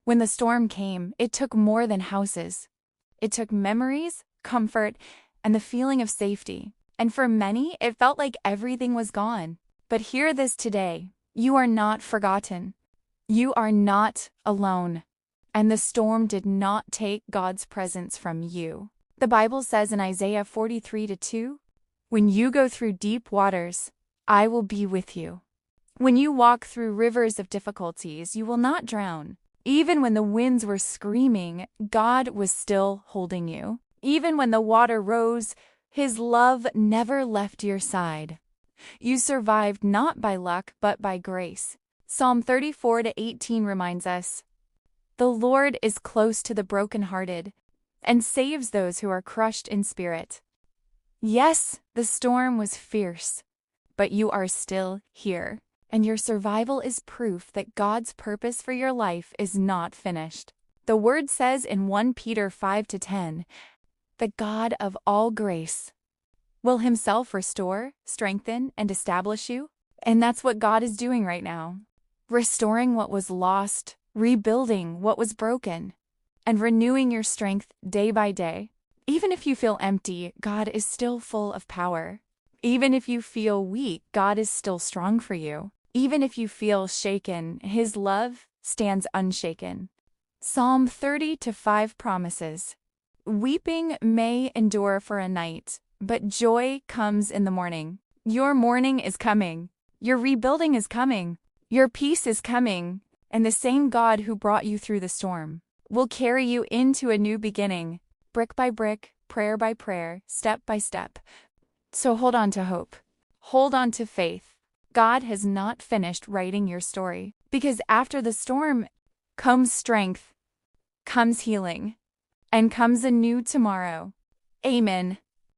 When the storm came, it took more than houses. It took memories, comfort, and the feeling of safety. And for many, it felt like everything was gone. But hear this today. You are not forgotten. You are not alone. And the storm did not take God's presence from you. The Bible says in Isaiah 43:2, "When you go through deep waters, I will be with you. When you walk through rivers of difficulties, you will not drown." Even when the winds were screaming, God was still holding you. Even when the water rose, His love never left your side. You survived not by luck, but by grace. Psalm 34:18 reminds us, "The Lord is close to the brokenhearted and saves those who are crushed in spirit." Yes, the storm was fierce, but you are still here. And your survival is proof that God's purpose for your life is not finished. The Word says in 1 Peter 5-10, "The God of all grace will Himself restore, strengthen, and establish you." And that's what God is doing right now. Restoring what was lost, rebuilding what was broken, and renewing your strength day by day. Even if you feel empty, God is still full of power. Even if you feel weak, God is still strong for you. Even if you feel shaken, His love stands unshaken. Psalm 30:5 promises, "Weeping may endure for a night, but joy comes in the morning." Your morning is coming. Your rebuilding is coming. Your peace is coming. And the same God who brought you through the storm will carry you into a new beginning, brick by brick, prayer by prayer, step by step. So hold on to hope. Hold on to faith. God has not finished writing your story, because after the storm comes strength, comes healing, and comes a new tomorrow. Amen.